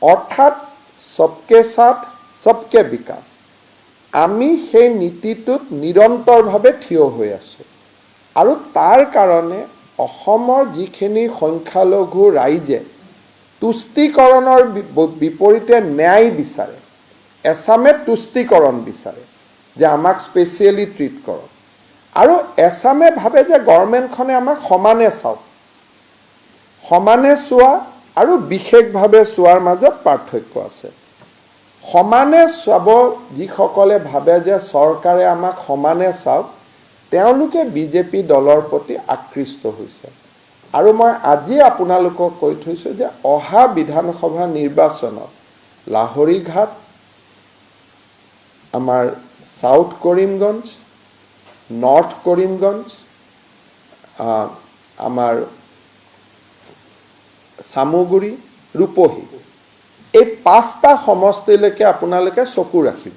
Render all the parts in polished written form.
অৰ্থাৎ সবকে সাথ সবকে বিকাশ আমি সেই নীতিটোত নিৰন্তৰভাৱে থিয় হৈ আছোঁ আৰু তাৰ কাৰণে অসমৰ যিখিনি সংখ্যালঘু ৰাইজে তুষ্টিকৰণৰ বিপৰীতে ন্যায় বিচাৰে এছামে তুষ্টিকৰণ বিচাৰে যে আমাক স্পেচিয়েলি ট্ৰিট কৰক আৰু এছামে ভাবে যে গভৰ্ণমেণ্টখনে আমাক সমানে চাওক সমানে চোৱা আৰু বিশেষভাৱে চোৱাৰ মাজত পাৰ্থক্য আছে সমানে চাব যিসকলে ভাবে যে চৰকাৰে আমাক সমানে চাওক তেওঁলোকে বিজেপি দলৰ প্ৰতি আকৃষ্ট হৈছে আৰু মই আজি আপোনালোকক কৈ থৈছোঁ যে অহা বিধানসভা নিৰ্বাচনত লাহৰীঘাট আমাৰ সাউথ কৰিমগঞ্জ নৰ্থ কৰিমগঞ্জ আমাৰ চামুগুৰি ৰূপহী এই পাঁচটা সমষ্টিলৈকে আপোনালোকে চকু ৰাখিব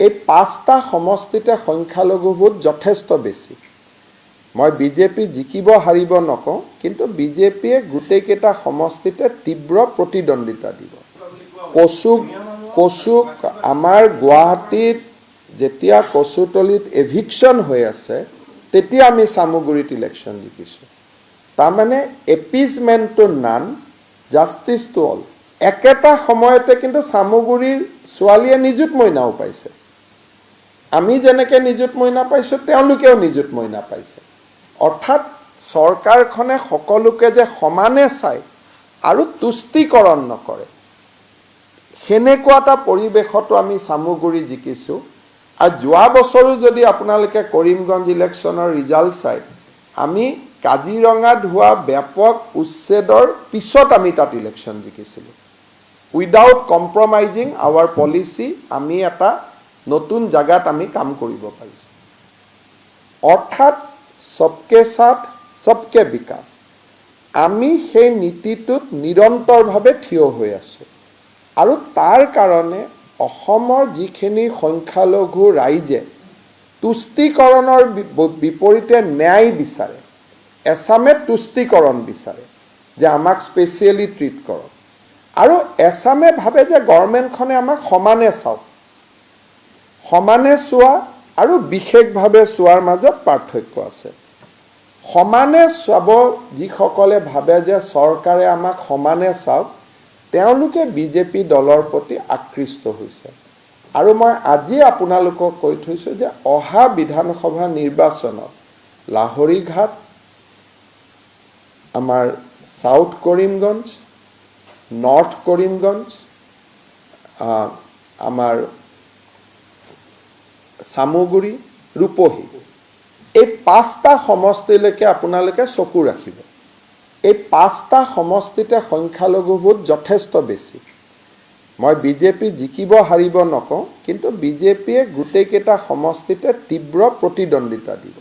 এই পাঁচটা সমষ্টিতে সংখ্যালঘু ভোট যথেষ্ট বেছি মই বিজেপি জিকিব হাৰিব নকওঁ কিন্তু বিজেপিয়ে গোটেইকেইটা সমষ্টিতে তীব্ৰ প্ৰতিদ্বন্দ্বিতা দিব কচুক আমাৰ গুৱাহাটীত যেতিয়া কচুতলিত এভিকশ্যন হৈ আছে তেতিয়া আমি চামুগুৰিত ইলেকশ্যন জিকিছোঁ তাৰমানে appeasement to none justice to all একেটা সময়তে কিন্তু চামুগুৰিৰ ছোৱালীয়ে নিযুত মইনাও পাইছে আমি যেনেকৈ নিযুত মইনা পাইছোঁ তেওঁলোকেও নিযুত মইনা পাইছে অৰ্থাৎ চৰকাৰখনে সকলোকে যে সমানে চায় আৰু তুষ্টিকৰণ নকৰে সেনেকুৱা এটা পৰিৱেশতো আমি চামুগুৰি জিকিছোঁ আৰু যোৱা বছৰো যদি আপোনালোকে কৰিমগঞ্জ ইলেকশ্যনৰ ৰিজাল্ট চায় আমি কাজিৰঙাত হোৱা ব্যাপক উচ্ছেদৰ পিছত আমি তাত ইলেকশ্যন জিকিছিলোঁ উইদাউট কম্প্ৰমাইজিং আৱাৰ পলিচি আমি এটা নতুন জায়গাত আমি কাম কৰিব পাৰিছোঁ অৰ্থাৎ সবকে সাথ সবকে বিকাশ আমি সেই নীতিটোত নিৰন্তৰভাৱে থিয় হৈ আছোঁ আৰু তাৰ কাৰণে অসমৰ যিখিনি সংখ্যালঘু ৰাইজে তুষ্টিকৰণৰ বিপৰীতে ন্যায় বিচাৰে এছামে তুষ্টিকৰণ বিচাৰে যে আমাক স্পেচিয়েলি ট্ৰিট কৰক আৰু এছামে ভাবে যে গভৰ্ণমেণ্টখনে আমাক সমানে চাওক সমানে চোৱা আৰু বিশেষভাৱে চোৱাৰ মাজত পাৰ্থক্য আছে সমানে চাব যিসকলে ভাবে যে চৰকাৰে আমাক সমানে চাওক তেওঁলোকে বিজেপি দলৰ প্ৰতি আকৃষ্ট হৈছে আৰু মই আজি আপোনালোকক কৈ থৈছোঁ যে অহা বিধানসভা নিৰ্বাচনত লাহৰীঘাট আমাৰ সাউথ কৰিমগঞ্জ নৰ্থ কৰিমগঞ্জ আমাৰ চামুগুৰি ৰূপহী এই পাঁচটা সমষ্টিলৈকে আপোনালোকে চকু ৰাখিব এই পাঁচটা সমষ্টিতে সংখ্যালঘু ভোট যথেষ্ট বেছি মই বিজেপি জিকিব হাৰিব নকওঁ কিন্তু বিজেপিয়ে গোটেইকেইটা সমষ্টিতে তীব্ৰ প্ৰতিদ্বন্দ্বিতা দিব